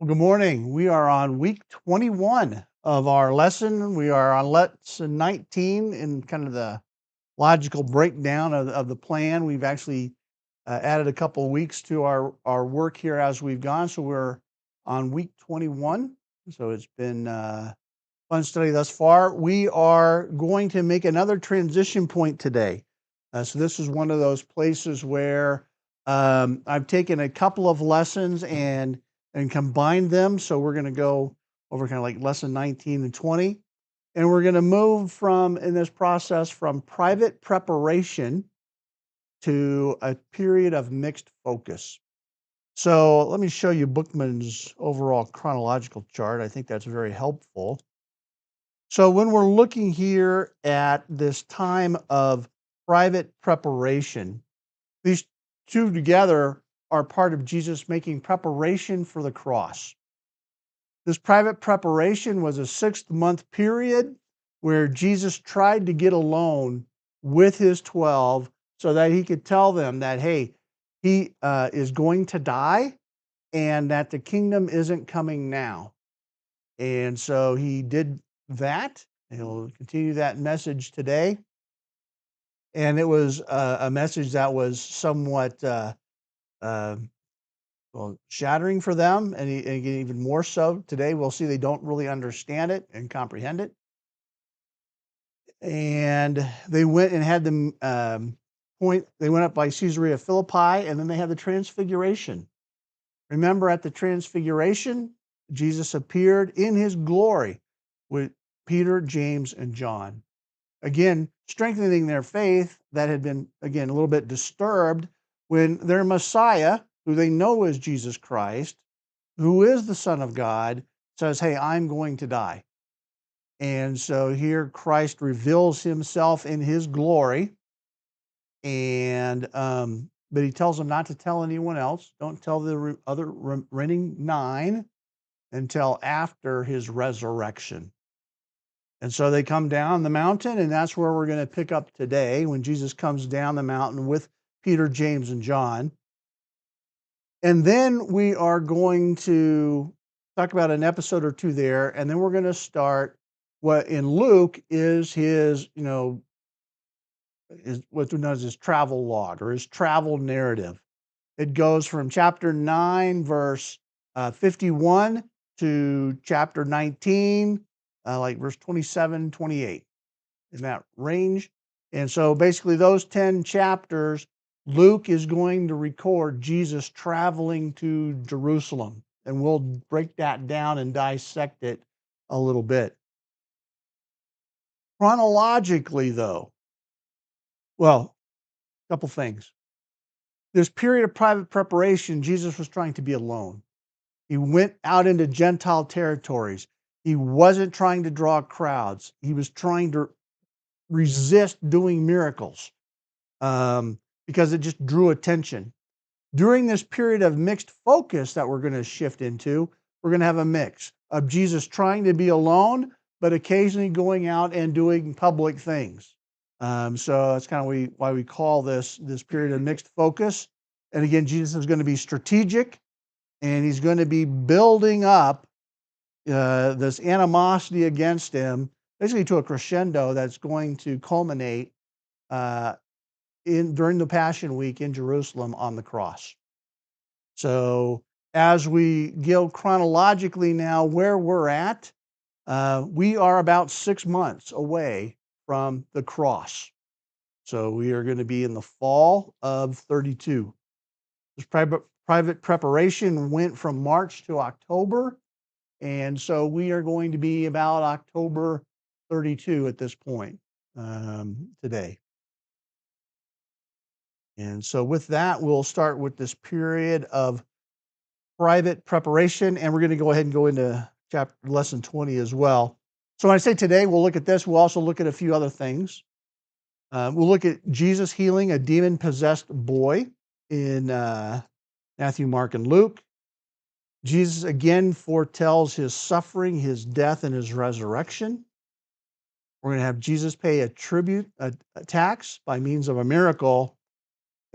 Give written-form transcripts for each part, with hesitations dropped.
Well, good morning. We are on week 21 of our lesson. We are on lesson 19 in kind of the logical breakdown of the plan. We've actually added a couple weeks to our work here as we've gone. So we're on week 21. So it's been fun study thus far. We are going to make another transition point today. So this is one of those places where I've taken a couple of lessons and combined them. So we're going to go over kind of like lesson 19 and 20. And we're going to move from, in this process, from private preparation to a period of mixed focus. So let me show you Bookman's overall chronological chart. I think that's very helpful. So when we're looking here at this time of private preparation, these two together are part of Jesus making preparation for the cross. This private preparation was a 6-month period where Jesus tried to get alone with his 12 so that he could tell them that, hey, he is going to die and that the kingdom isn't coming now. And so he did that. He'll continue that message today. And it was a message that was somewhat uh, well, shattering for them, and even more so today. We'll see they don't really understand it and comprehend it. And they went and had them they went up by Caesarea Philippi, and then they had the Transfiguration. Remember, at the Transfiguration, Jesus appeared in his glory with Peter, James, and John. Again, strengthening their faith that had been, again, a little bit disturbed when their Messiah, who they know is Jesus Christ, who is the Son of God, says, hey, I'm going to die. And so here Christ reveals himself in his glory, and but he tells them not to tell anyone else. Don't tell the other remaining 9 until after his resurrection. And so they come down the mountain, and that's where we're going to pick up today when Jesus comes down the mountain with Peter, James, and John. And then we are going to talk about an episode or two there, and then we're going to start what in Luke is his, is what's known as his travel log or his travel narrative. It goes from chapter 9, verse 51 to chapter 19, like verse 27, 28, in that range. And so basically those 10 chapters, Luke is going to record Jesus traveling to Jerusalem. And we'll break that down and dissect it a little bit. Chronologically, though, well, a couple things. This period of private preparation, Jesus was trying to be alone. He went out into Gentile territories. He wasn't trying to draw crowds. He was trying to resist doing miracles because it just drew attention. During this period of mixed focus that we're going to shift into, we're going to have a mix of Jesus trying to be alone, but occasionally going out and doing public things. So that's kind of why we call this period of mixed focus. And again, Jesus is going to be strategic, and he's going to be building up this animosity against him, basically to a crescendo that's going to culminate during the Passion Week in Jerusalem on the cross. So as we go chronologically now where we're at, we are about 6 months away from the cross. So we are going to be in the fall of 32. This private preparation went from March to October, and so we are going to be about October 32 at this point today. And so with that, we'll start with this period of private preparation, and we're going to go ahead and go into lesson 20 as well. So when I say today, we'll look at this. We'll also look at a few other things. We'll look at Jesus healing a demon-possessed boy in Matthew, Mark, and Luke. Jesus again foretells his suffering, his death, and his resurrection. We're going to have Jesus pay a tax by means of a miracle,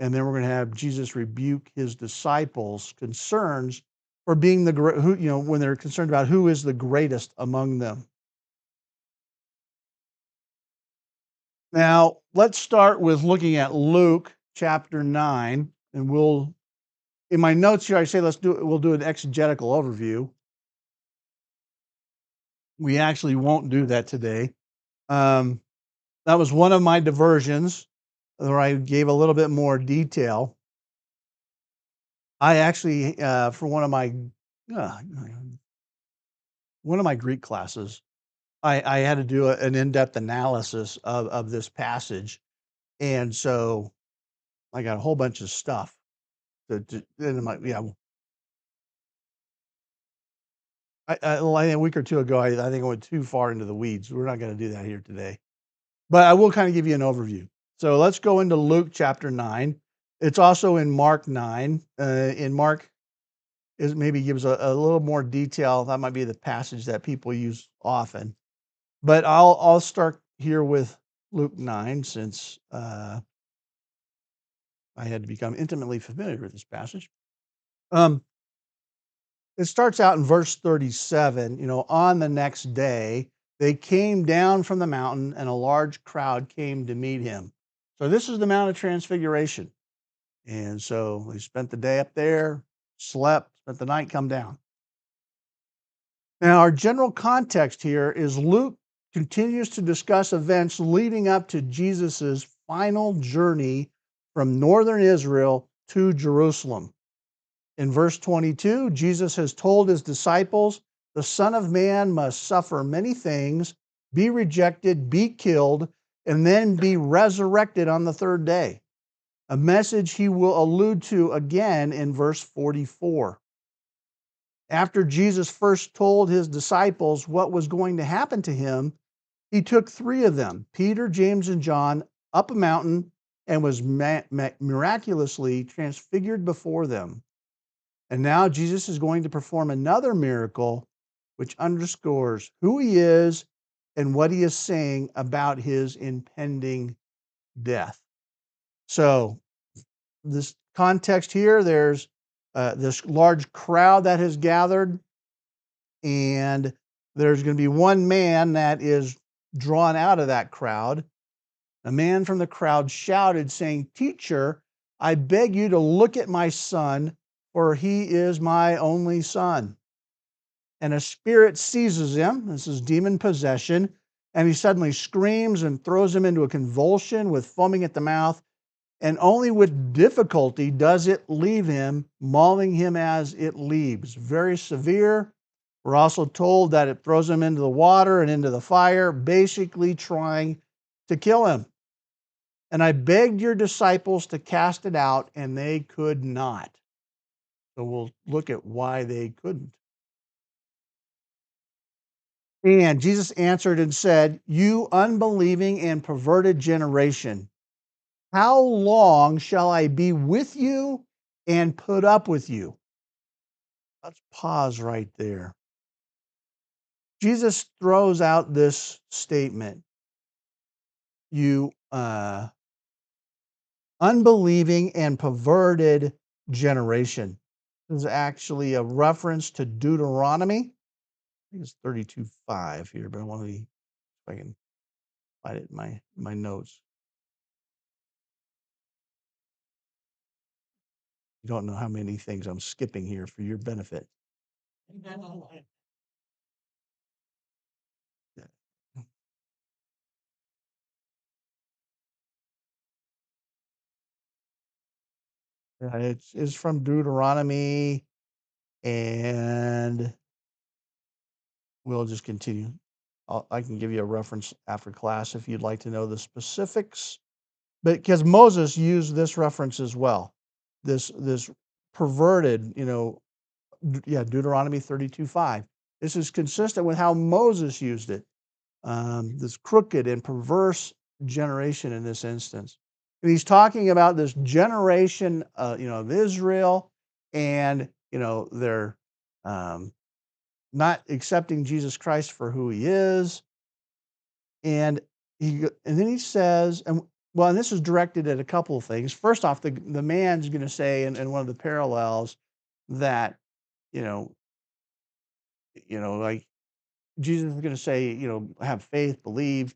and then we're going to have Jesus rebuke his disciples' concerns for being who, when they're concerned about who is the greatest among them. Now, let's start with looking at Luke chapter 9, and in my notes here, I say we'll do an exegetical overview. We actually won't do that today. Um, that was one of my diversions where I gave a little bit more detail. I actually, for uh, one of my Greek classes, I had to do an in-depth analysis of this passage, and so I got a whole bunch of stuff and yeah, a week or two ago, I think I went too far into the weeds. We're not going to do that here today, but I will kind of give you an overview. So let's go into Luke chapter 9. It's also in Mark 9. In Mark is maybe gives a little more detail. That might be the passage that people use often. But I'll start here with Luke 9 since I had to become intimately familiar with this passage. Um, it starts out in verse 37. On the next day, they came down from the mountain, and a large crowd came to meet him. So this is the Mount of Transfiguration. And so they spent the day up there, slept, spent the night, come down. Now, our general context here is Luke continues to discuss events leading up to Jesus's final journey from northern Israel to Jerusalem. In verse 22, Jesus has told his disciples, the Son of Man must suffer many things, be rejected, be killed, and then be resurrected on the third day. A message he will allude to again in verse 44. After Jesus first told his disciples what was going to happen to him, he took three of them, Peter, James, and John, up a mountain and was miraculously transfigured before them. And now Jesus is going to perform another miracle, which underscores who he is and what he is saying about his impending death. So, this context here, there's this large crowd that has gathered, and there's going to be one man that is drawn out of that crowd. A man from the crowd shouted, saying, Teacher, I beg you to look at my son, for he is my only son. And a spirit seizes him. This is demon possession. And he suddenly screams and throws him into a convulsion with foaming at the mouth. And only with difficulty does it leave him, mauling him as it leaves. Very severe. We're also told that it throws him into the water and into the fire, basically trying to kill him. And I begged your disciples to cast it out, and they could not. So we'll look at why they couldn't. And Jesus answered and said, You unbelieving and perverted generation, how long shall I be with you and put up with you? Let's pause right there. Jesus throws out this statement, you unbelieving and perverted generation. This is actually a reference to Deuteronomy. I think it's 32:5 here, but I want to see if I can find it in my notes. You don't know how many things I'm skipping here for your benefit. Yeah, it's from Deuteronomy, and we'll just continue. I can give you a reference after class if you'd like to know the specifics. But because Moses used this reference as well, this perverted, Deuteronomy 32:5. This is consistent with how Moses used it. This crooked and perverse generation in this instance. And he's talking about this generation, of Israel, and they're not accepting Jesus Christ for who he is, and then he says, and this is directed at a couple of things. First off, the man's going to say in one of the parallels that you know, like Jesus is going to say, have faith, believe,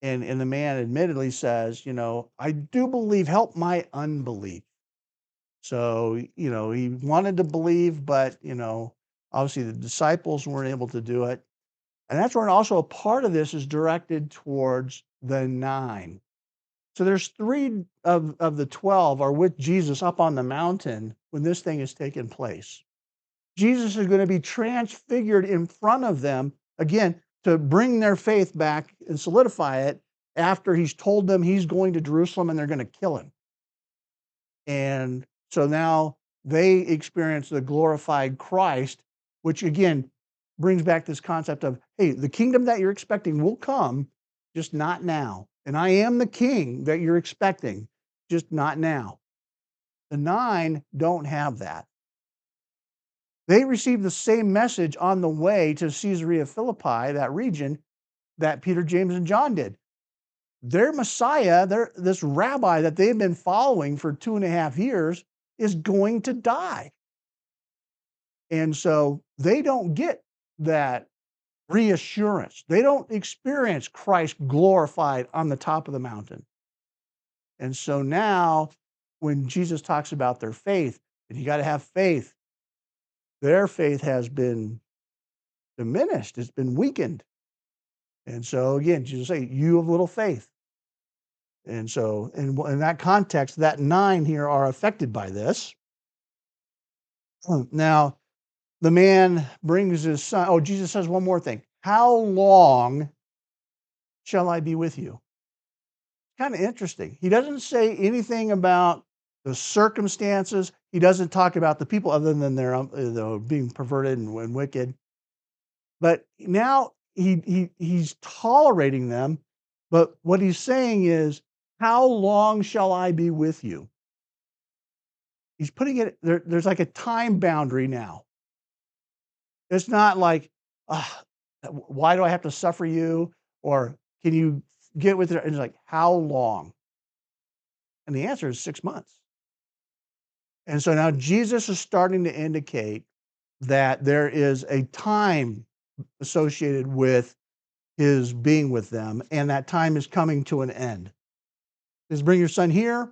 and the man admittedly says, I do believe, help my unbelief. So, he wanted to believe, but, obviously the disciples weren't able to do it. And that's where also a part of this is directed towards the 9. So there's 3 of the 12 are with Jesus up on the mountain when this thing is taking place. Jesus is gonna be transfigured in front of them, again, to bring their faith back and solidify it after he's told them he's going to Jerusalem and they're gonna kill him. And so now they experience the glorified Christ, which again brings back this concept of, hey, the kingdom that you're expecting will come, just not now. And I am the king that you're expecting, just not now. The 9 don't have that. They received the same message on the way to Caesarea Philippi, that region, that Peter, James, and John did. Their Messiah, this rabbi that they've been following for 2.5 years, is going to die. And so they don't get that reassurance. They don't experience Christ glorified on the top of the mountain. And so now, when Jesus talks about their faith, and you got to have faith, their faith has been diminished, it's been weakened. And so again, Jesus say, you have little faith. And so in that context, that 9 here are affected by this. Now, the man brings his son. Oh, Jesus says one more thing. How long shall I be with you? Kind of interesting. He doesn't say anything about the circumstances. He doesn't talk about the people other than they're being perverted and wicked. But now he's tolerating them. But what he's saying is, how long shall I be with you? He's putting it there. There's like a time boundary now. It's not like, why do I have to suffer you? Or can you get with it? And it's like, how long? And the answer is 6 months. And so now Jesus is starting to indicate that there is a time associated with his being with them, and that time is coming to an end. He says, bring your son here.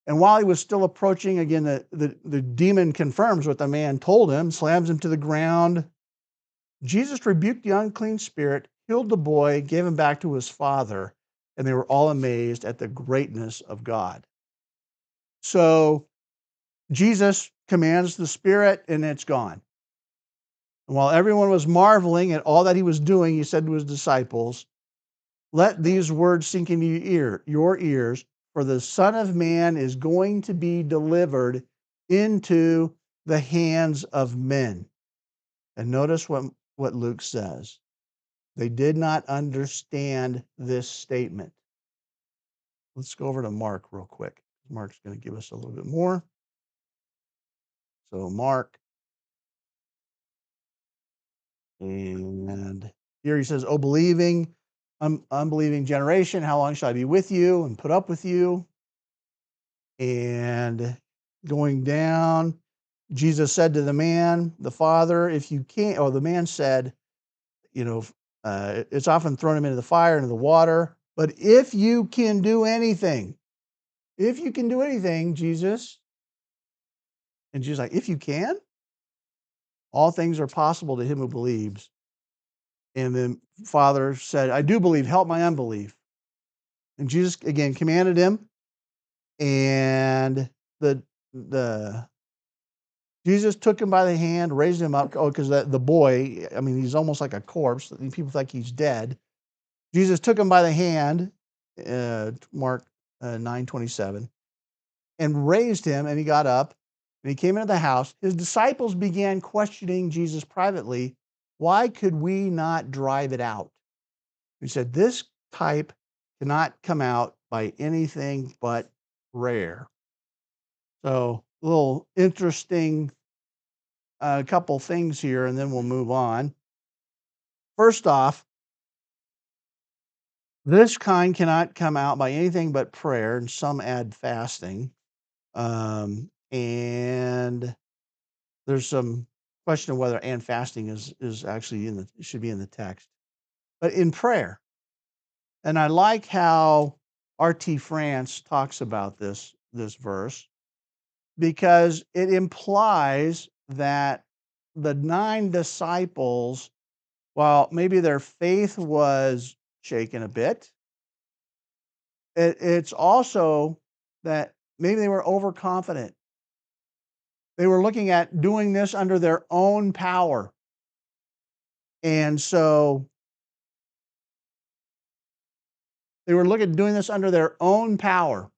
And while he was still approaching, again, the demon confirms what the man told him, slams him to the ground. Jesus rebuked the unclean spirit, healed the boy, gave him back to his father, and they were all amazed at the greatness of God. So Jesus commands the spirit, and it's gone. And while everyone was marveling at all that he was doing, he said to his disciples, let these words sink into your ears, for the Son of Man is going to be delivered into the hands of men. And notice what Luke says. They did not understand this statement. Let's go over to Mark real quick. Mark's going to give us a little bit more. So Mark, and here he says, "O believing, unbelieving generation, how long shall I be with you and put up with you?" And going down, Jesus said to the man, the father, if you can't, or the man said, it's often thrown him into the fire, into the water. But if you can do anything, Jesus, and Jesus like, if you can, all things are possible to him who believes. And then Father said, I do believe, help my unbelief. And Jesus again commanded him, and the Jesus took him by the hand, raised him up. Oh, because the boy, I mean, he's almost like a corpse. People think he's dead. Jesus took him by the hand, Mark 9:27, and raised him, and he got up, and he came into the house. His disciples began questioning Jesus privately, why could we not drive it out? He said, this type cannot come out by anything but prayer. So, a little interesting couple things here, and then we'll move on. First off, this kind cannot come out by anything but prayer, and some add fasting. And there's some Question of whether and fasting is actually should be in the text. But in prayer, and I like how R.T. France talks about this verse because it implies that the 9 disciples, while maybe their faith was shaken a bit, it's also that maybe they were overconfident. They were looking at doing this under their own power. And so they were looking at doing this under their own power.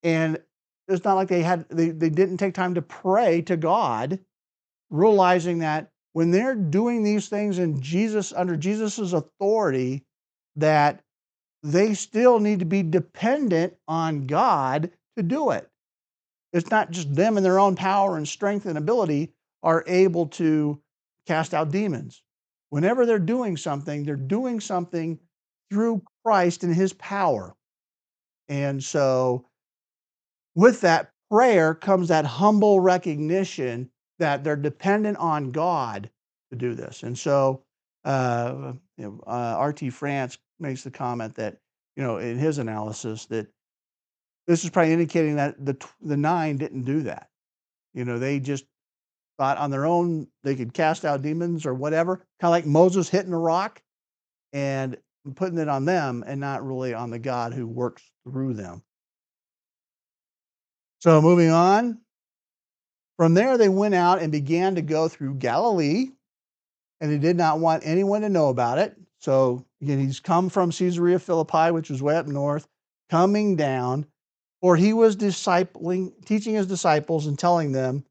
And it's not like they didn't take time to pray to God, realizing that when they're doing these things in Jesus under Jesus's authority, that they still need to be dependent on God to do it. It's not just them in their own power and strength and ability are able to cast out demons. Whenever they're doing something through Christ and his power. And so with that prayer comes that humble recognition that they're dependent on God to do this. And so R.T. France makes the comment that, in his analysis, that this is probably indicating that the 9 didn't do that. They just thought on their own they could cast out demons or whatever, kind of like Moses hitting a rock and putting it on them and not really on the God who works through them. So moving on, from there they went out and began to go through Galilee, and they did not want anyone to know about it. So again, he's come from Caesarea Philippi, which was way up north, coming down, for he was teaching his disciples and telling them,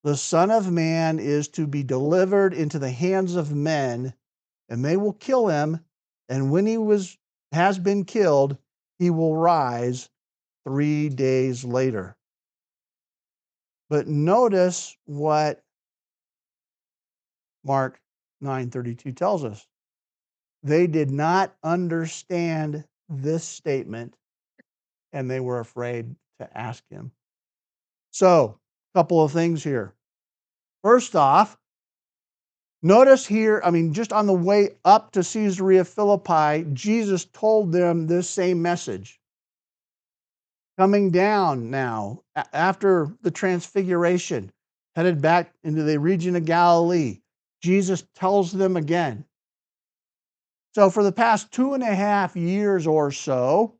the Son of Man is to be delivered into the hands of men, and they will kill him, and when has been killed, he will rise 3 days later. But notice what Mark 9:32 tells us. They did not understand this statement, and they were afraid to ask him. So, a couple of things here. First off, notice here, just on the way up to Caesarea Philippi, Jesus told them this same message. Coming down now, after the transfiguration, headed back into the region of Galilee, Jesus tells them again. So for the past 2.5 years or so,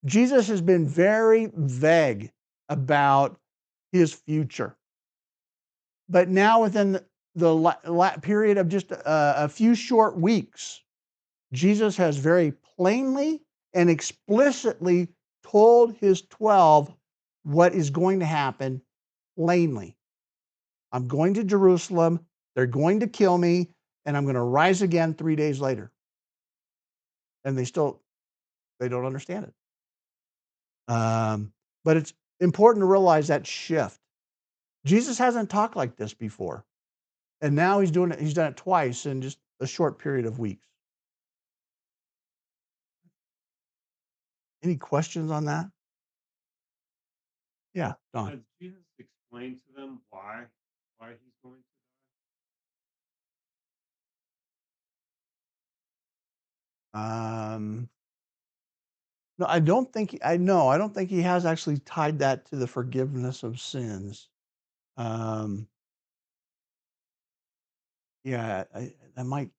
Jesus has been very vague about his future. But now within the period of just a few short weeks, Jesus has very plainly and explicitly told his 12 what is going to happen plainly. I'm going to Jerusalem, they're going to kill me, and I'm going to rise again 3 days later. And they don't understand it. But it's important to realize that shift. Jesus hasn't talked like this before. And now he's doing it. He's done it twice in just a short period of weeks. Any questions on that? Yeah, Don. Has Jesus explained to them why he's going to Um, no, I don't think I don't think he has actually tied that to the forgiveness of sins. Um, yeah, I might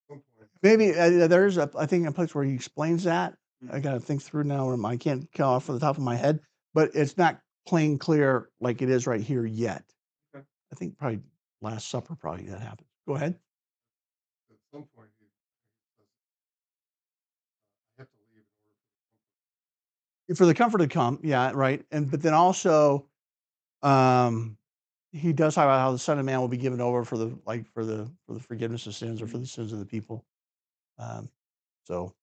some point? maybe there's I think a place where he explains that. I got to think through now. I can't come off the top of my head, but it's not plain clear like it is right here yet. Okay. I think probably Last Supper probably that happened. Go ahead. At some point, he says, I have to leave in order For the comfort to come, yeah, right. But then also, um, he does talk about how the Son of Man will be given over for the forgiveness of sins or for the sins of the people. Um, so,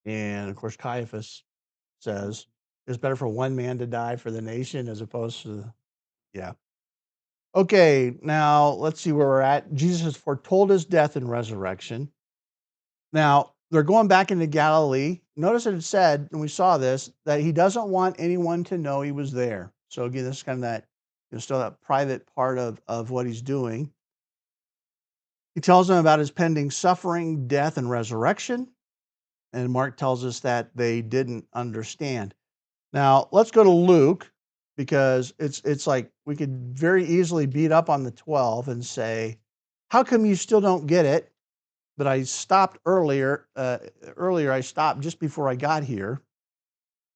and of course, Caiaphas says it's better for one man to die for the nation as opposed to, yeah. Okay, now let's see where we're at. Jesus has foretold his death and resurrection. Now, they're going back into Galilee. Notice that it said, and we saw this, that he doesn't want anyone to know he was there. So again, this is kind of that, still that private part of what he's doing. He tells them about his pending suffering, death, and resurrection. And Mark tells us that they didn't understand. Now, let's go to Luke because it's like we could very easily beat up on the 12 and say, "How come you still don't get it?" But I stopped earlier. Earlier, I stopped just before I got here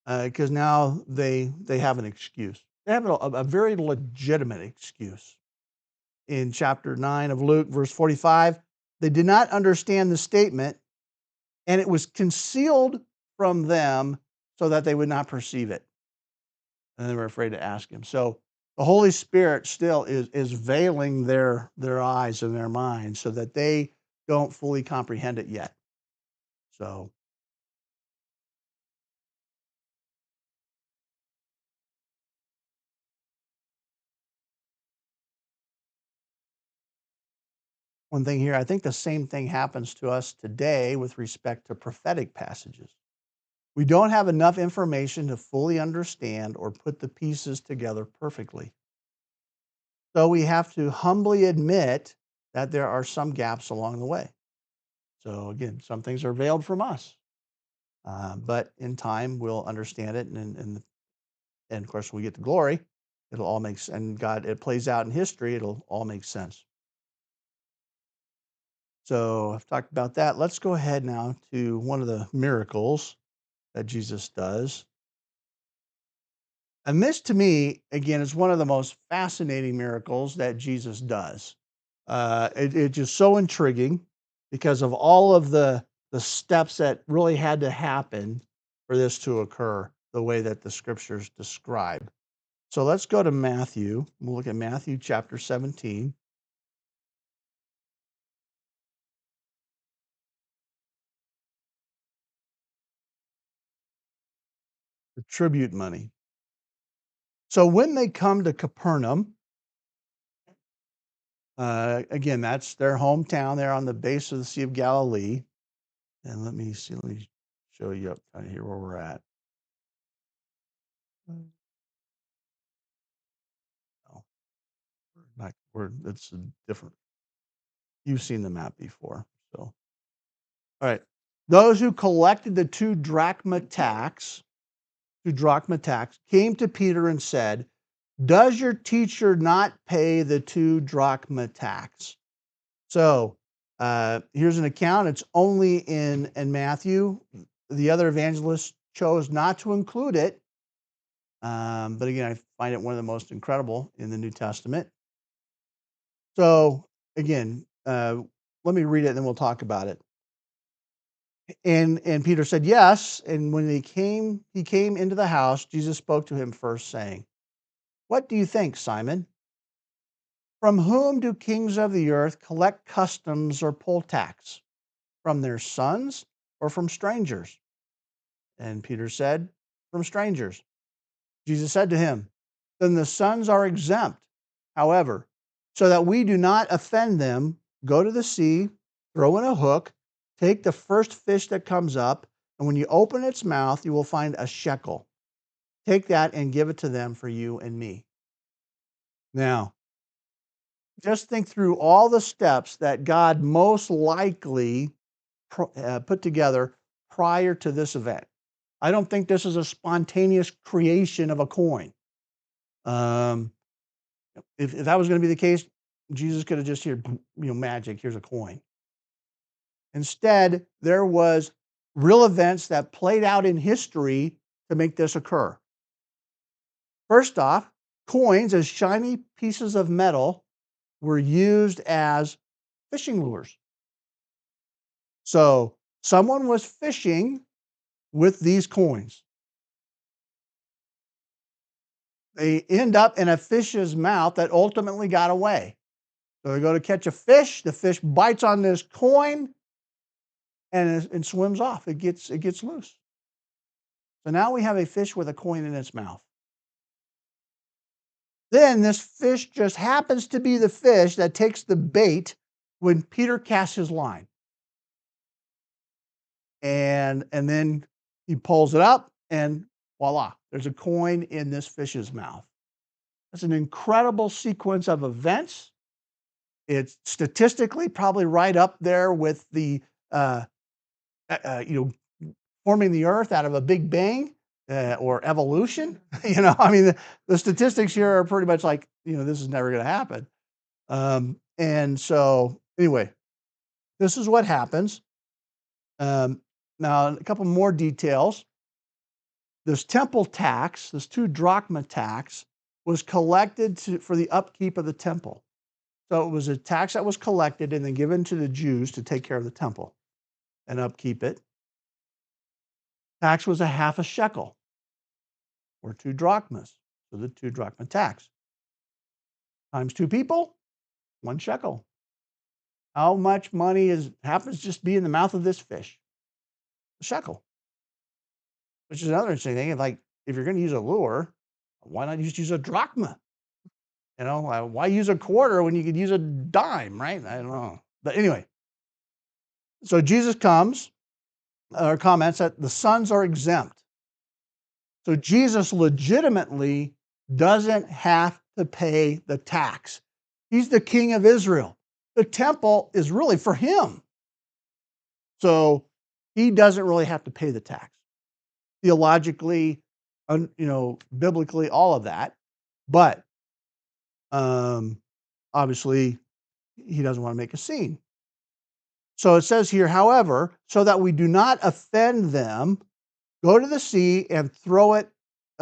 because now they have an excuse. They have a very legitimate excuse. In chapter 9 of Luke, verse 45, they did not understand the statement, and it was concealed from them so that they would not perceive it. And they were afraid to ask him. So the Holy Spirit still is veiling their eyes and their minds so that they don't fully comprehend it yet. So one thing here, I think the same thing happens to us today with respect to prophetic passages. We don't have enough information to fully understand or put the pieces together perfectly. So we have to humbly admit that there are some gaps along the way. So again, some things are veiled from us, but in time we'll understand it, and of course, when we get to glory, it'll all make sense. And God, it plays out in history; it'll all make sense. So I've talked about that. Let's go ahead now to one of the miracles that Jesus does. And this, to me, again, is one of the most fascinating miracles that Jesus does. It's just so intriguing because of all of the steps that really had to happen for this to occur the way that the scriptures describe. So let's go to Matthew. We'll look at Matthew chapter 17, the tribute money. So when they come to Capernaum, again, that's their hometown. They're on the base of the Sea of Galilee. And let me see, let me show you up kind of here where we're at. No, we're not, it's a different, you've seen the map before. So, all right. Those who collected the two drachma tax, came to Peter and said, "Does your teacher not pay the two drachma tax?" So here's an account. It's only in Matthew. The other evangelists chose not to include it. But again, I find it one of the most incredible in the New Testament. So again, let me read it and then we'll talk about it. And Peter said, "Yes." And when he came into the house, Jesus spoke to him first, saying, "What do you think, Simon? From whom do kings of the earth collect customs or poll tax? From their sons or from strangers?" And Peter said, "From strangers." Jesus said to him, "Then the sons are exempt. However, so that we do not offend them, go to the sea, throw in a hook, take the first fish that comes up, and when you open its mouth, you will find a shekel. Take that and give it to them for you and me." Now, just think through all the steps that God most likely put together prior to this event. I don't think this is a spontaneous creation of a coin. Um, if that was going to be the case, Jesus could have just here, magic. Here's a coin. Instead, there was real events that played out in history to make this occur. First off, coins as shiny pieces of metal were used as fishing lures. So someone was fishing with these coins. They end up in a fish's mouth that ultimately got away. So they go to catch a fish. The fish bites on this coin and swims off. It gets loose. So now we have a fish with a coin in its mouth. Then this fish just happens to be the fish that takes the bait when Peter casts his line. And then he pulls it up and voila, there's a coin in this fish's mouth. It's an incredible sequence of events. It's statistically probably right up there with the, uh, you know, forming the earth out of a big bang, or evolution. I mean, the statistics here are pretty much like, this is never gonna happen. And so anyway, this is what happens. Um, Now a couple more details. This temple tax, this 2 drachma tax, was collected for the upkeep of the temple. So it was a tax that was collected and then given to the Jews to take care of the temple and upkeep it. Tax was a half a shekel or 2 drachmas. So the 2 drachma tax times 2 people, 1 shekel. How much money happens to just be in the mouth of this fish? A shekel, which is another interesting thing. Like, if you're going to use a lure, why not just use a drachma? Why use a quarter when you could use a dime, right? I don't know. But anyway, so Jesus comes or comments that the sons are exempt. So Jesus legitimately doesn't have to pay the tax. He's the king of Israel. The temple is really for him. So he doesn't really have to pay the tax. Theologically, biblically, all of that. But um, obviously, he doesn't want to make a scene. So it says here, however, so that we do not offend them, go to the sea and throw it,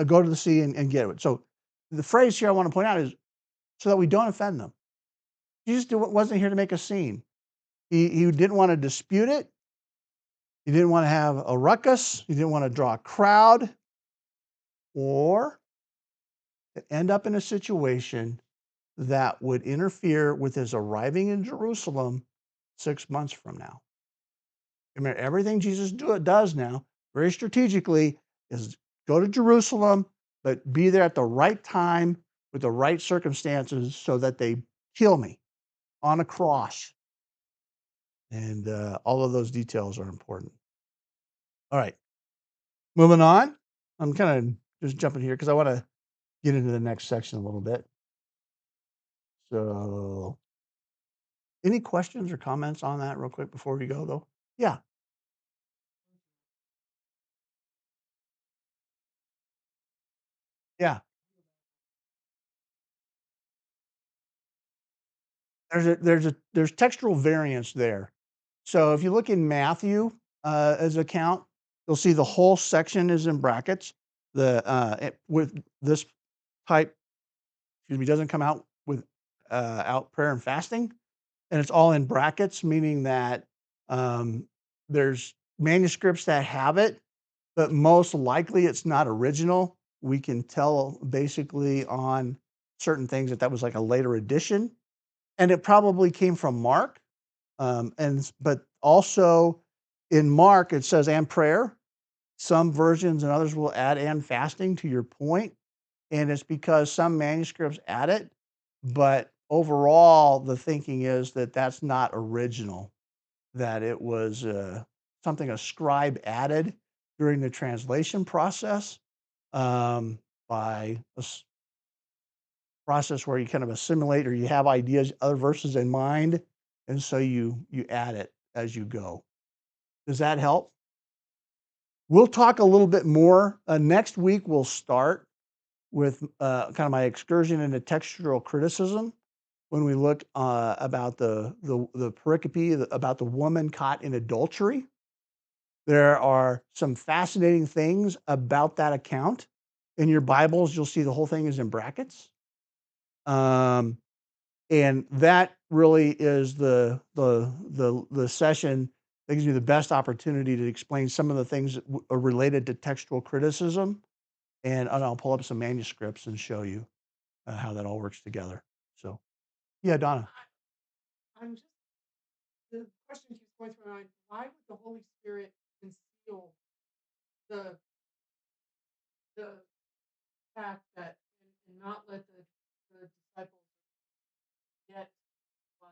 go to the sea and get it. So the phrase here I want to point out is so that we don't offend them. Jesus wasn't here to make a scene. He didn't want to dispute it. He didn't want to have a ruckus. He didn't want to draw a crowd or end up in a situation that would interfere with his arriving in Jerusalem 6 months from now. Remember, everything Jesus does now, very strategically, is go to Jerusalem, but be there at the right time with the right circumstances so that they kill me on a cross. And all of those details are important. All right, moving on. I'm kind of just jumping here because I want to get into the next section a little bit. So, any questions or comments on that, real quick, before we go, though? Yeah, yeah. There's textual variance there. So if you look in Matthew, as account, you'll see the whole section is in brackets. With this type, excuse me, doesn't come out with out prayer and fasting, and it's all in brackets, meaning that there's manuscripts that have it, but most likely it's not original. We can tell basically on certain things that was like a later edition, and it probably came from Mark. But also in Mark, it says and prayer. Some versions and others will add and fasting to your point, and it's because some manuscripts add it, but overall, the thinking is that that's not original, that it was something a scribe added during the translation process, by process where you kind of assimilate or you have ideas, other verses in mind, and so you add it as you go. Does that help? We'll talk a little bit more. Next week, we'll start with kind of my excursion into textual criticism when we look about the pericope about the woman caught in adultery. There are some fascinating things about that account. In your Bibles, you'll see the whole thing is in brackets. Um, And that really is the session that gives you the best opportunity to explain some of the things that are related to textual criticism, and I'll pull up some manuscripts and show you, how that all works together. So, yeah, Donna. I'm just the question keeps going through my mind. Why would the Holy Spirit conceal the the fact that and not let the disciples get by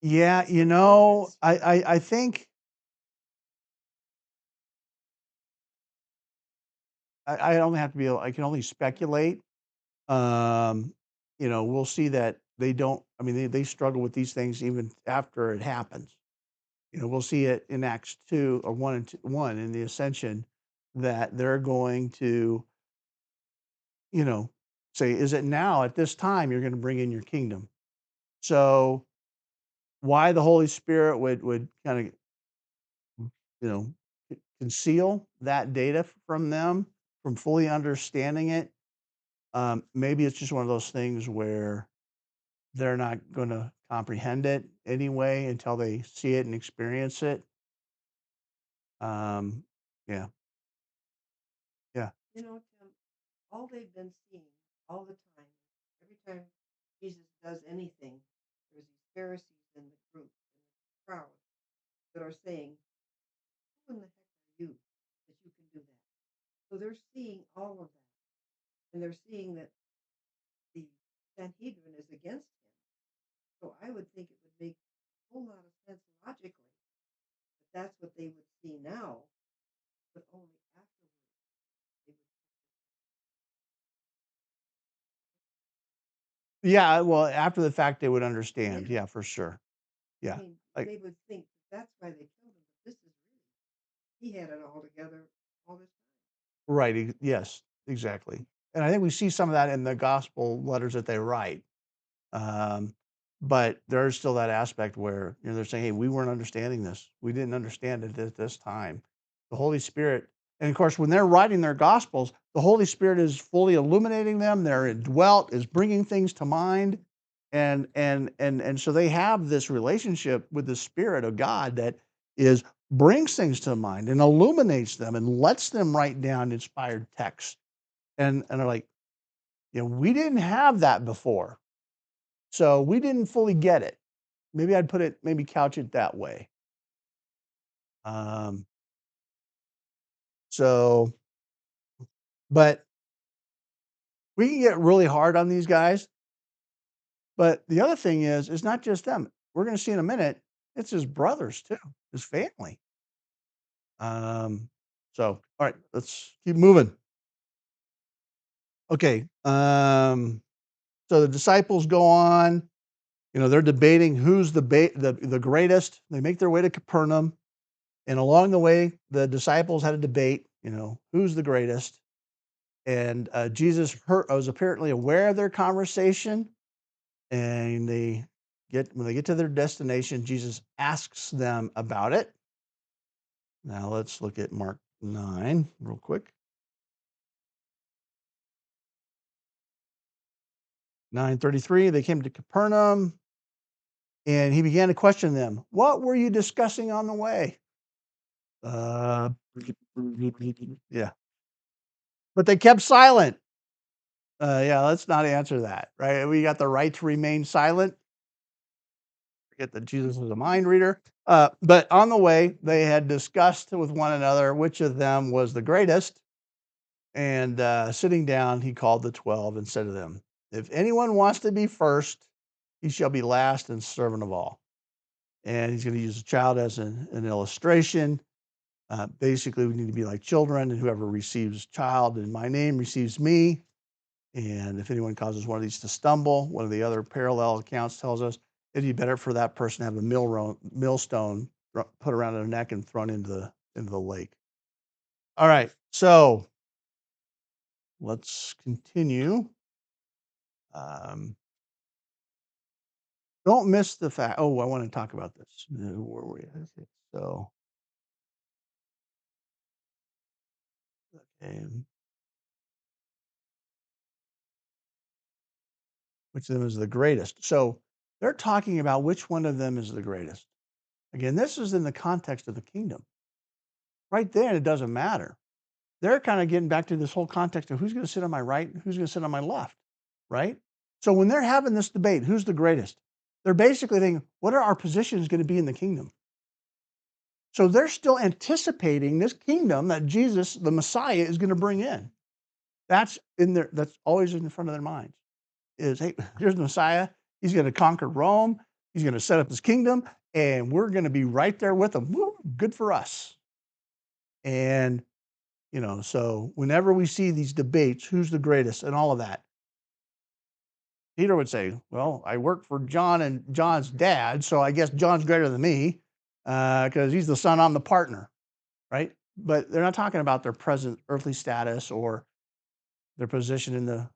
Yeah, I think I only have to be able I can only speculate. Um, we'll see that they don't I mean, they struggle with these things even after it happens. We'll see it in Acts 2 or 1 and 2 1 in the ascension that they're going to, you know, say, "Is it now at this time you're gonna bring in your kingdom?" So, why the Holy Spirit would kinda, you know, conceal that data from them, from fully understanding it, maybe it's just one of those things where they're not gonna comprehend it anyway until they see it and experience it. Um, yeah, yeah. Tim, all they've been seeing all the time, every time Jesus does anything, there's these Pharisees in the group, in the crowd, that are saying, who in the heck are you that you can do that? So they're seeing all of that. And they're seeing that the Sanhedrin is against him. So I would think it would make a whole lot of sense logically that that's what they would see now, but only afterwards they would. Yeah, well, after the fact, they would Yeah. understand. Yeah, for sure. I Yeah. mean, Like they would think that's why they killed him, but this is really, he had it all together all this time. right, yes, exactly. And I think we see some of that in the gospel letters that they write. Um, but there's still that aspect where, they're saying, "Hey, we weren't understanding this. We didn't understand it at this time." The Holy Spirit and of course, when they're writing their gospels, the Holy Spirit is fully illuminating them. They're indwelt, is bringing things to mind, and so they have this relationship with the Spirit of God that is brings things to mind and illuminates them and lets them write down inspired texts. And they're like, "We didn't have that before. So we didn't fully get it." Maybe I'd put it maybe couch it that way. Um, so but we can get really hard on these guys, but the other thing is, it's not just them. We're gonna see in a minute, it's his brothers too, his family. Um, all right, let's keep moving. Okay, so the disciples go on, they're debating who's the greatest. They make their way to Capernaum, and along the way, the disciples had a debate, who's the greatest. And Jesus was apparently aware of their conversation, and when they get to their destination, Jesus asks them about it. Now let's look at Mark 9 real quick. 9:33. They came to Capernaum, and he began to question them. What were you discussing on the way? Uh, yeah, but they kept silent. Yeah, let's not answer that, right? We got the right to remain silent. Forget that Jesus was a mind reader. But on the way, they had discussed with one another which of them was the greatest. And sitting down, he called the 12 and said to them, "If anyone wants to be first, he shall be last and servant of all." And he's going to use a child as an illustration. Basically, we need to be like children, and whoever receives a child in my name receives me. And if anyone causes one of these to stumble, one of the other parallel accounts tells us it'd be better for that person to have a millstone put around their neck and thrown into the lake. All right, so let's continue. Um, don't miss the fact. Oh, I want to talk about this. Where were we? Okay, so, okay, which of them is the greatest? So they're talking about which one of them is the greatest. Again, this is in the context of the kingdom. Right there, it doesn't matter. They're kinda getting back to this whole context of who's gonna sit on my right and who's gonna sit on my left, right? So when they're having this debate, who's the greatest? They're basically thinking, what are our positions gonna be in the kingdom? So they're still anticipating this kingdom that Jesus, the Messiah, is gonna bring in. That's always in front of their minds is, "Hey, here's the Messiah. He's gonna conquer Rome. He's gonna set up his kingdom, and we're gonna be right there with him. Woo, good for us." And So whenever we see these debates, who's the greatest and all of that, Peter would say, well, I work for John and John's dad, so I guess John's greater than me because he's the son, I'm the partner, right? But they're not talking about their present earthly status or their position in the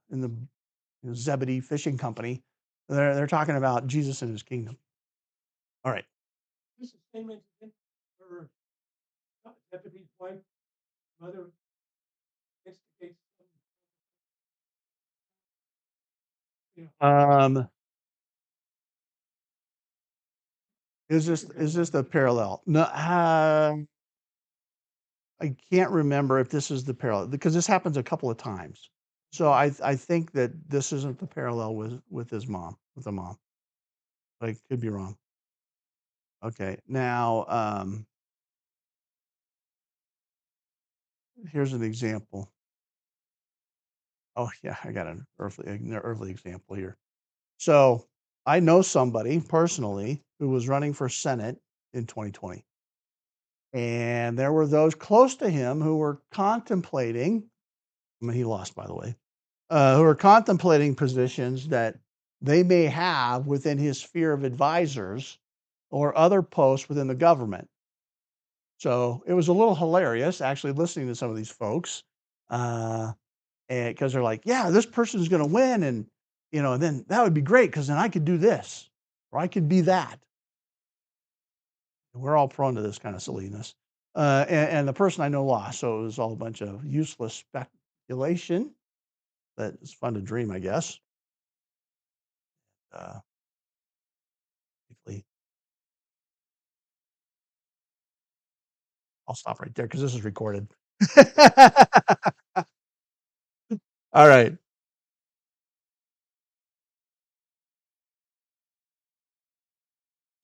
Zebedee fishing company. They're talking about Jesus and his kingdom. All right. This is the same incident where Zebedee's wife, mother, instigates them. Um, is this the parallel? No, I can't remember if this is the parallel because this happens a couple of times. So I think that this isn't the parallel with his mom, with the mom. But I could be wrong. Okay. Now, here's an example. Oh yeah, I got an earthly example here. So I know somebody personally who was running for Senate in 2020. And there were those close to him who were contemplating, I mean, he lost, by the way, who are contemplating positions that they may have within his sphere of advisors or other posts within the government. So it was a little hilarious actually listening to some of these folks, and because they're like, "Yeah, this person's going to win, and and then that would be great because then I could do this or I could be that." We're all prone to this kind of silliness. And the person I know lost, so it was all a bunch of useless speculation. But it's fun to dream, I guess. Uh, Hopefully, I'll stop right there because this is recorded. All right.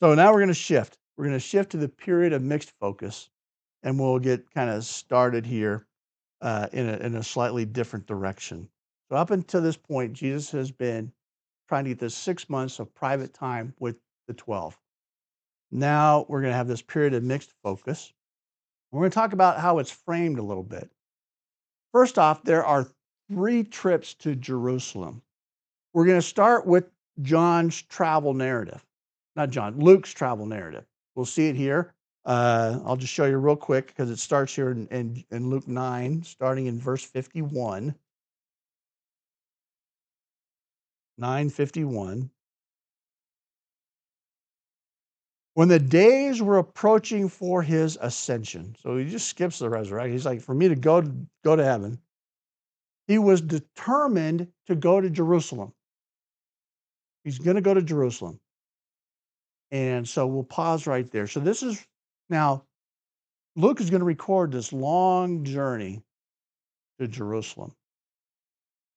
So now we're going to shift. We're going to shift to the period of mixed focus, and we'll get kind of started here in a slightly different direction. So up until this point, Jesus has been trying to get this 6 months of private time with the 12. Now we're going to have this period of mixed focus. We're going to talk about how it's framed a little bit. First off, there are 3 trips to Jerusalem. We're going to start with John's travel narrative. Not John, Luke's travel narrative. We'll see it here. I'll just show you real quick because it starts here in Luke 9, starting in verse 51. 9:51. When the days were approaching for his ascension. So he just skips the resurrection. He's like, for me to go to heaven, he was determined to go to Jerusalem. He's going to go to Jerusalem. And so we'll pause right there. So this is now Luke is going to record this long journey to Jerusalem.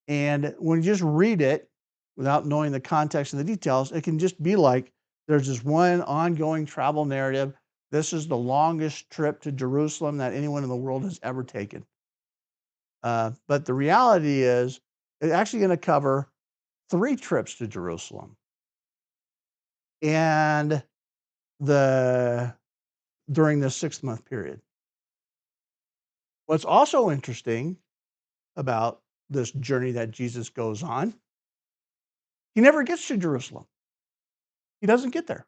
And when you just read it without knowing the context and the details, it can just be like there's this one ongoing travel narrative. This is the longest trip to Jerusalem that anyone in the world has ever taken. But the reality is, it's actually going to cover 3 trips to Jerusalem. And during the 6-month period. What's also interesting about this journey that Jesus goes on, he never gets to Jerusalem. He doesn't get there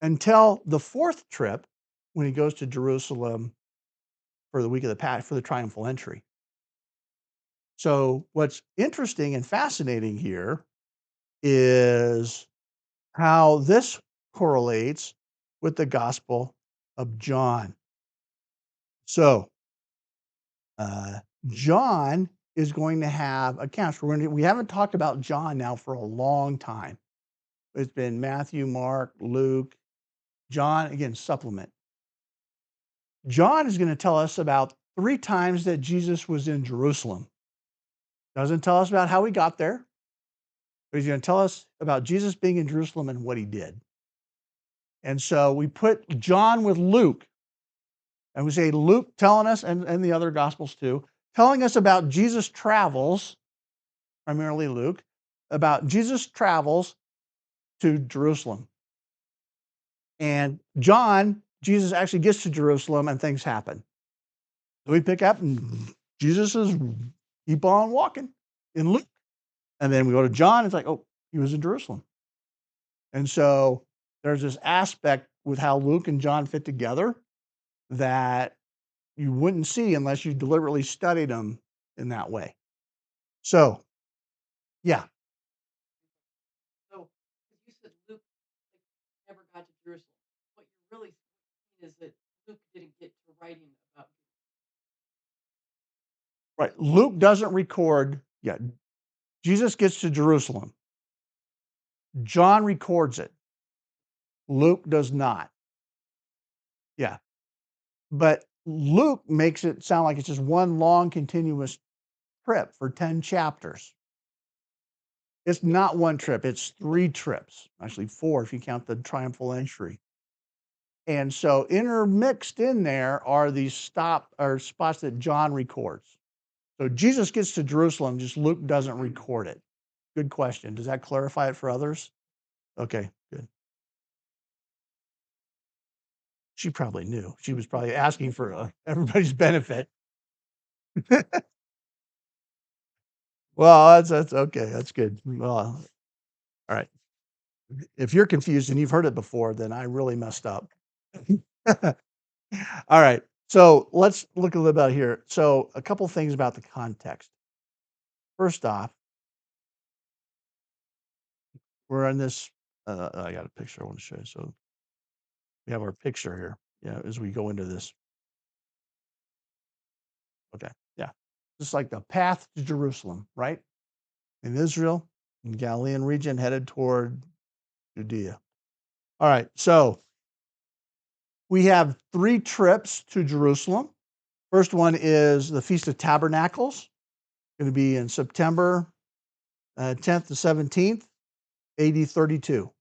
until the 4th trip when he goes to Jerusalem for the week of for the triumphal entry. So what's interesting and fascinating here is how this correlates with the Gospel of John. So John is going to have accounts. We haven't talked about John now for a long time. It's been Matthew, Mark, Luke, John, again, supplement. John is going to tell us about 3 times that Jesus was in Jerusalem. Doesn't tell us about how he got there, but he's going to tell us about Jesus being in Jerusalem and what he did. And so we put John with Luke, and we say Luke telling us, and the other Gospels too, telling us about Jesus' travels, primarily Luke, about Jesus' travels to Jerusalem. And John, Jesus actually gets to Jerusalem and things happen. So we pick up and Jesus is keep on walking in Luke. And then we go to John, it's like, oh, he was in Jerusalem. And so there's this aspect with how Luke and John fit together that you wouldn't see unless you deliberately studied them in that way. So, yeah. So, because you said Luke never got to Jerusalem, what you're really saying is that Luke didn't get to writing about. Right. Luke doesn't record, yeah, Jesus gets to Jerusalem. John records it. Luke does not. Yeah. But Luke makes it sound like it's just one long continuous trip for 10 chapters. It's not one trip, it's 3 trips, actually 4 if you count the triumphal entry. And so intermixed in there are these spots that John records. So Jesus gets to Jerusalem, just Luke doesn't record it. Good question. Does that clarify it for others? Okay, good. She probably knew. She was probably asking for everybody's benefit. Well, that's okay. That's good. Well, all right. If you're confused and you've heard it before, then I really messed up. All right. So let's look a little bit here. So a couple things about the context. First off, we're in this. I got a picture I want to show you. So we have our picture here. Yeah, as we go into this. Okay. Yeah. Just like the path to Jerusalem, right? In Israel, in the Galilean region, headed toward Judea. All right. So we have 3 trips to Jerusalem. First one is the Feast of Tabernacles, going to be in September 10th to 17th, AD 32.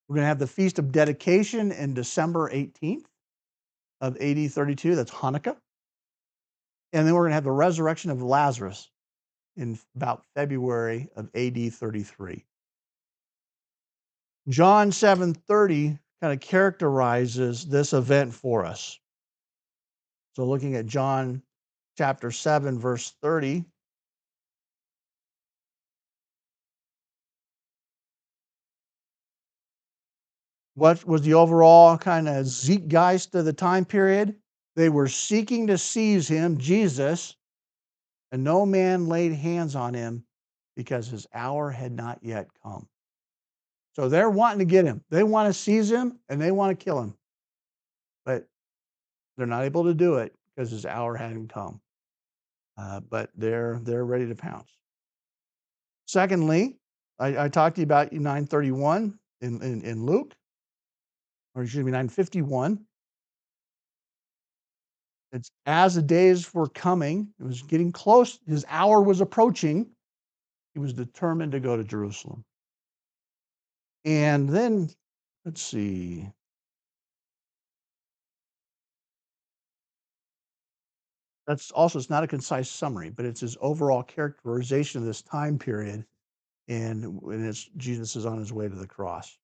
We're going to have the Feast of Dedication in December 18th of AD 32. That's Hanukkah. And then we're going to have the resurrection of Lazarus in about February of AD 33. John 7:30 kind of characterizes this event for us. So looking at John chapter 7, verse 30, what was the overall kind of zeitgeist of the time period? They were seeking to seize him, Jesus, and no man laid hands on him because his hour had not yet come. So they're wanting to get him. They want to seize him and they want to kill him. But they're not able to do it because his hour hadn't come. But they're ready to pounce. Secondly, I talked to you about 931 in Luke, or excuse me, 951. It's as the days were coming, it was getting close, his hour was approaching, he was determined to go to Jerusalem. And then, let's see. That's also, it's not a concise summary, but it's his overall characterization of this time period. And when it's Jesus is on his way to the cross.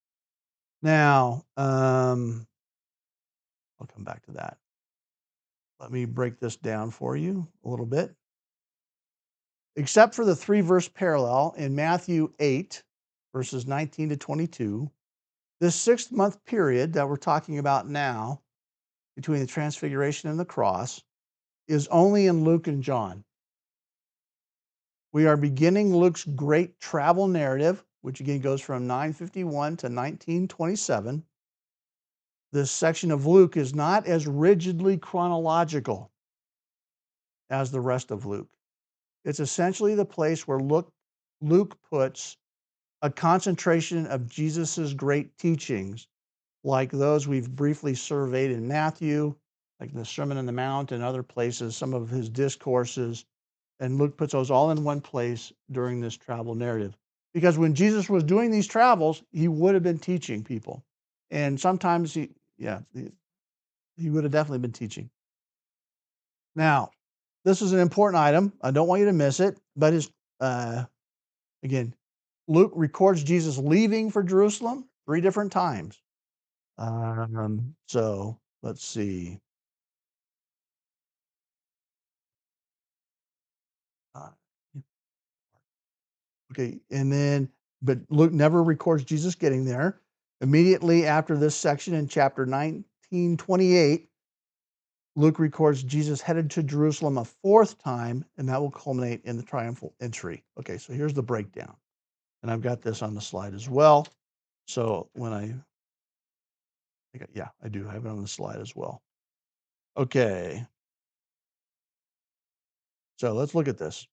Now, I'll come back to that. Let me break this down for you a little bit. Except for the 3-verse parallel in Matthew 8, verses 19 to 22, this 6-month period that we're talking about now, between the transfiguration and the cross, is only in Luke and John. We are beginning Luke's great travel narrative, which again goes from 951 to 1927. This section of Luke is not as rigidly chronological as the rest of Luke. It's essentially the place where Luke puts a concentration of Jesus's great teachings, like those we've briefly surveyed in Matthew, like the Sermon on the Mount and other places, some of his discourses. And Luke puts those all in one place during this travel narrative. Because when Jesus was doing these travels, he would have been teaching people. And sometimes he would have definitely been teaching. Now, this is an important item. I don't want you to miss it, but again, Luke records Jesus leaving for Jerusalem 3 different times. So let's see. Okay, and then, but Luke never records Jesus getting there. Immediately after this section in chapter 19:28, Luke records Jesus headed to Jerusalem a fourth time, and that will culminate in the triumphal entry. Okay, so here's the breakdown. And I've got this on the slide as well. So when yeah, I do have it on the slide as well. Okay, so let's look at this.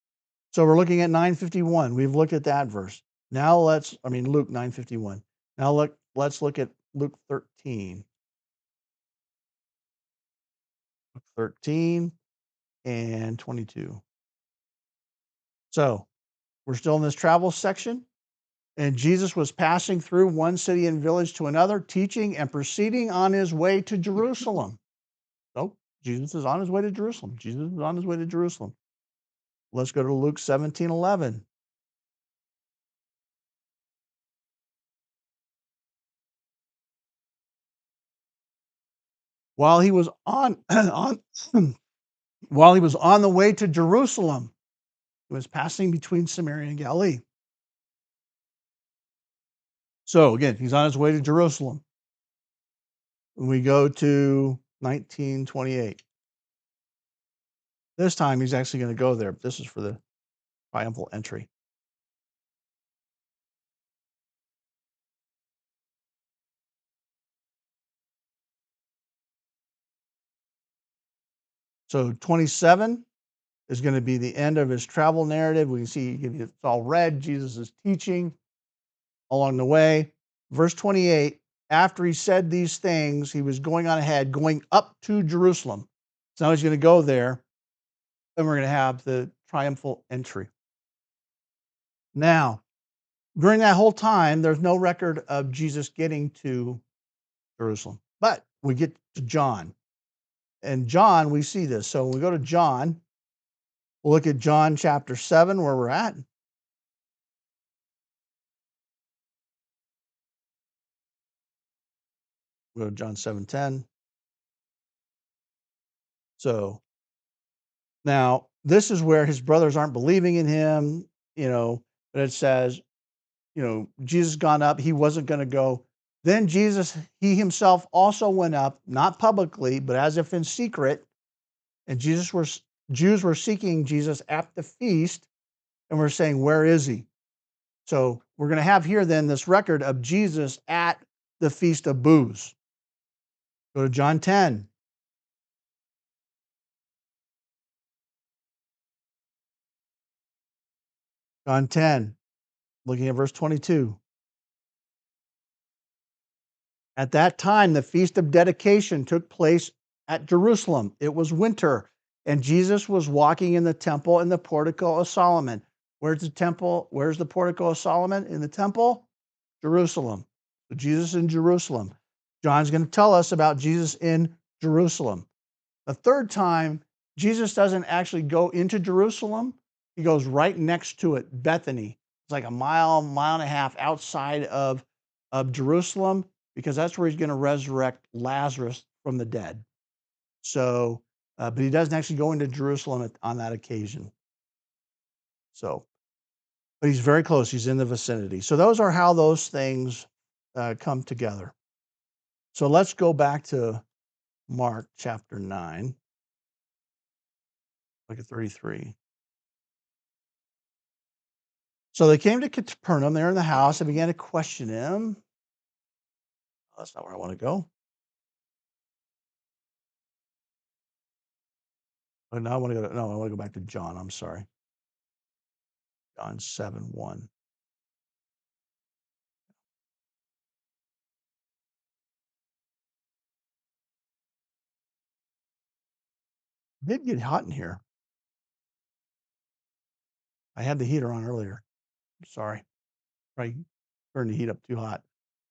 So we're looking at 9:51. We've looked at that verse. Now Luke 9:51. Now let's look at Luke 13. Luke 13 and 22. So we're still in this travel section. And Jesus was passing through one city and village to another, teaching and proceeding on his way to Jerusalem. So Jesus is on his way to Jerusalem. Jesus is on his way to Jerusalem. Let's go to Luke 17:11. While he was while he was on the way to Jerusalem, he was passing between Samaria and Galilee. So again, he's on his way to Jerusalem. When we go to 19:28. This time he's actually going to go there. This is for the triumphal entry. So 27 is going to be the end of his travel narrative. We can see it's all red. Jesus is teaching along the way. Verse 28, after he said these things, he was going on ahead, going up to Jerusalem. So now he's going to go there, and we're going to have the triumphal entry. Now, during that whole time, there's no record of Jesus getting to Jerusalem. But we get to John. And John, we see this. So when we go to John, we'll look at John chapter 7, where we're at. We'll go to John 7:10. So now this is where his brothers aren't believing in him, but it says, Jesus gone up, he wasn't going to go. Then Jesus, he himself also went up, not publicly, but as if in secret. And Jews were seeking Jesus at the feast, and we're saying, where is he? So we're going to have here then this record of Jesus at the Feast of Booths. Go to John 10. John 10, looking at verse 22. At that time, the Feast of Dedication took place at Jerusalem. It was winter, and Jesus was walking in the temple in the portico of Solomon. Where's the temple? Where's the portico of Solomon in the temple? Jerusalem. So Jesus in Jerusalem. John's going to tell us about Jesus in Jerusalem. The third time, Jesus doesn't actually go into Jerusalem. He goes right next to it, Bethany. It's like a mile and a half outside of Jerusalem, because that's where he's going to resurrect Lazarus from the dead. So, but he doesn't actually go into Jerusalem on that occasion. So, but he's very close. He's in the vicinity. So those are how those things come together. So let's go back to Mark chapter 9. Look at 33. So they came to Capernaum. They're in the house and began to question him. Oh, that's not where I want to go. Oh, no, I want to go back to John. I'm sorry. John 7:1. It did get hot in here. I had the heater on earlier. Sorry. Probably turned the heat up too hot.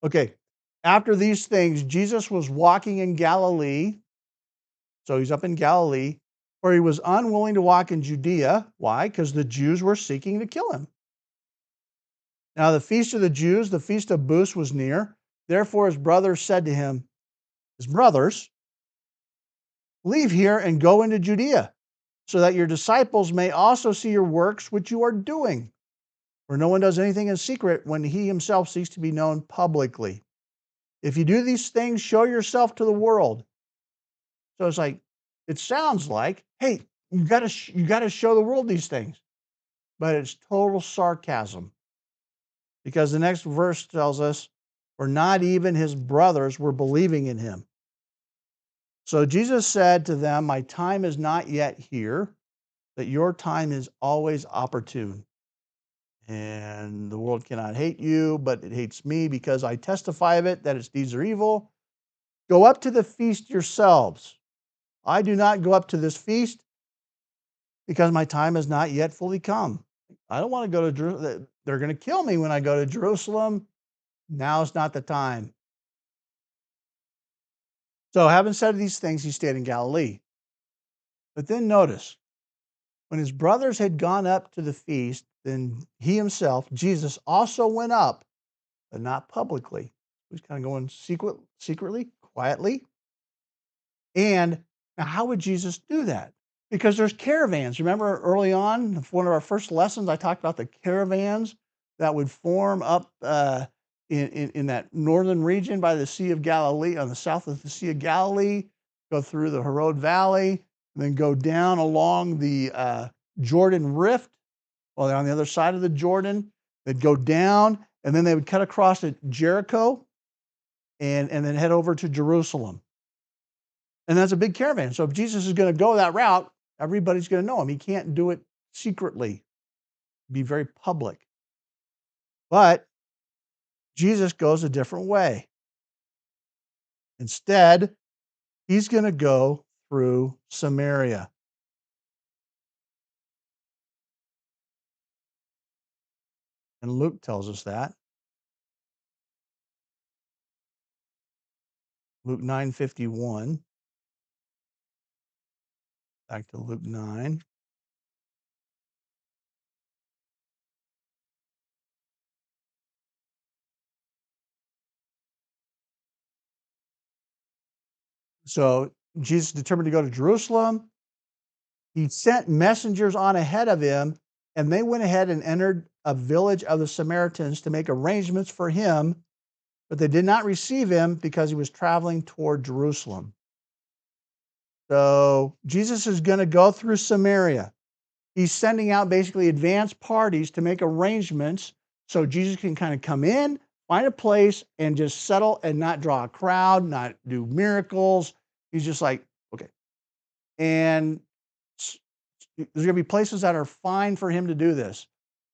Okay. After these things, Jesus was walking in Galilee. So he's up in Galilee, where he was unwilling to walk in Judea. Why? Because the Jews were seeking to kill him. Now, the feast of the Jews, the feast of Booths, was near. Therefore, his brothers said to him, leave here and go into Judea, so that your disciples may also see your works which you are doing. For no one does anything in secret when he himself seeks to be known publicly. If you do these things, show yourself to the world. So it's like, it sounds like, hey, you got to show the world these things, but it's total sarcasm, because the next verse tells us, for not even his brothers were believing in him. So Jesus said to them, my time is not yet here, but your time is always opportune. And the world cannot hate you, but it hates me because I testify of it that its deeds are evil. Go up to the feast yourselves. I do not go up to this feast because my time has not yet fully come. I don't want to go to Jerusalem. They're going to kill me when I go to Jerusalem. Now is not the time. So, having said these things, he stayed in Galilee. But then notice, when his brothers had gone up to the feast, then he himself, Jesus, also went up, but not publicly. He's kind of going secretly, quietly. And now, how would Jesus do that? Because there's caravans. Remember early on, one of our first lessons, I talked about the caravans that would form up in that northern region by the Sea of Galilee, on the south of the Sea of Galilee, go through the Herod Valley, and then go down along the Jordan Rift. Well, they're on the other side of the Jordan. They'd go down, and then they would cut across at Jericho, and then head over to Jerusalem. And that's a big caravan. So if Jesus is going to go that route, everybody's going to know him. He can't do it secretly, be very public. But Jesus goes a different way. Instead, he's going to go through Samaria. And Luke tells us that. Luke 9:51. Back to Luke 9. So Jesus determined to go to Jerusalem. He sent messengers on ahead of him, and they went ahead and entered a village of the Samaritans to make arrangements for him, but they did not receive him because he was traveling toward Jerusalem. So Jesus is going to go through Samaria. He's sending out basically advance parties to make arrangements so Jesus can kind of come in, find a place, and just settle and not draw a crowd, not do miracles. He's just like, okay. And there's going to be places that are fine for him to do this.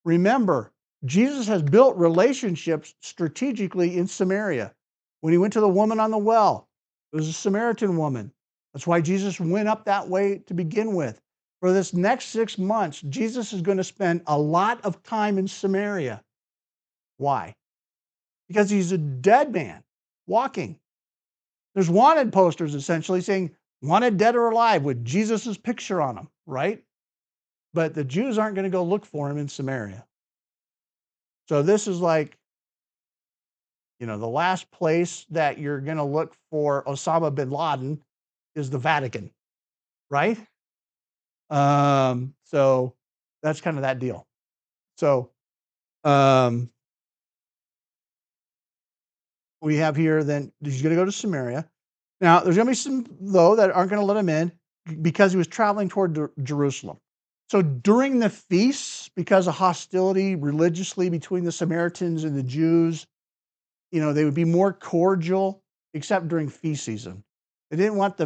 Remember, Jesus has built relationships strategically in Samaria. When he went to the woman on the well, it was a Samaritan woman. That's why Jesus went up that way to begin with. For this next 6 months, Jesus is going to spend a lot of time in Samaria. Why? Because he's a dead man walking. There's wanted posters essentially saying, wanted dead or alive, with Jesus' picture on them, right? But the Jews aren't going to go look for him in Samaria. So this is like, the last place that you're going to look for Osama bin Laden is the Vatican, right? So that's kind of that deal. So we have here then he's going to go to Samaria. Now there's going to be some though that aren't going to let him in because he was traveling toward Jerusalem. So during the feasts, because of hostility religiously between the Samaritans and the Jews, they would be more cordial, except during feast season. They didn't want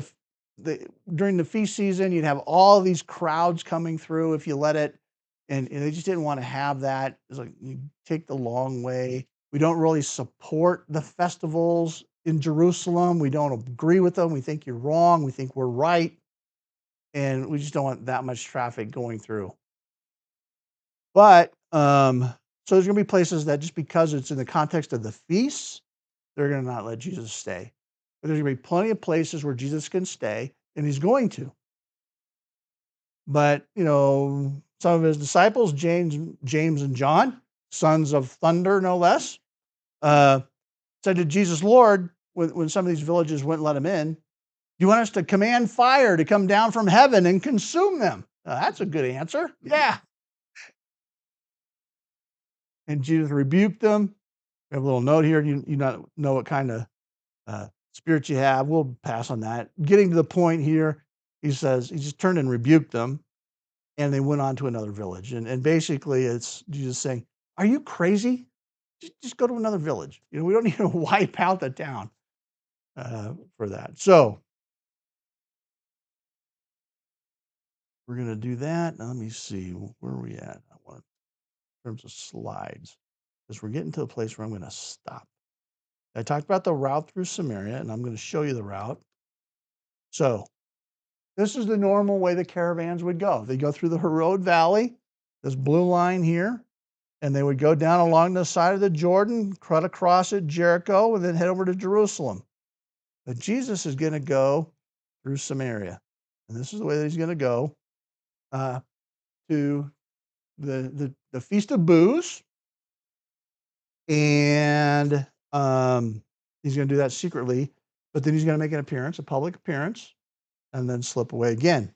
during the feast season, you'd have all these crowds coming through if you let it, and they just didn't want to have that. It's like, you take the long way. We don't really support the festivals in Jerusalem. We don't agree with them. We think you're wrong. We think we're right. And we just don't want that much traffic going through. But, so there's going to be places that just because it's in the context of the feasts, they're going to not let Jesus stay. But there's going to be plenty of places where Jesus can stay, and he's going to. But, some of his disciples, James and John, sons of thunder, no less, said to Jesus, Lord, when some of these villages wouldn't let him in, do you want us to command fire to come down from heaven and consume them? That's a good answer. Yeah. and Jesus rebuked them. We have a little note here. You not know what kind of spirit you have. We'll pass on that. Getting to the point here, he says he just turned and rebuked them, and they went on to another village. And basically, it's Jesus saying, "Are you crazy? Just go to another village. We don't need to wipe out the town for that." So we're going to do that. Now, let me see where are we at. I want in terms of slides, because we're getting to the place where I'm going to stop. I talked about the route through Samaria, and I'm going to show you the route. So this is the normal way the caravans would go. They go through the Harod Valley, this blue line here, and they would go down along the side of the Jordan, cut across at Jericho, and then head over to Jerusalem. But Jesus is going to go through Samaria, and this is the way that he's going to go to the Feast of Booths, and he's going to do that secretly, but then he's going to make an appearance, a public appearance, and then slip away again.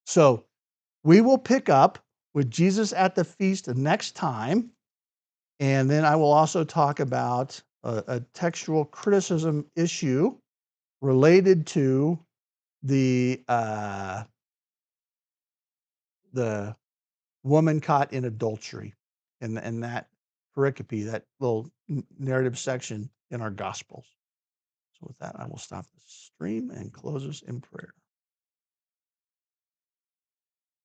So we will pick up with Jesus at the feast next time, and then I will also talk about a textual criticism issue related to the woman caught in adultery, and that pericope, that little narrative section in our Gospels. So with that, I will stop the stream and close us in prayer.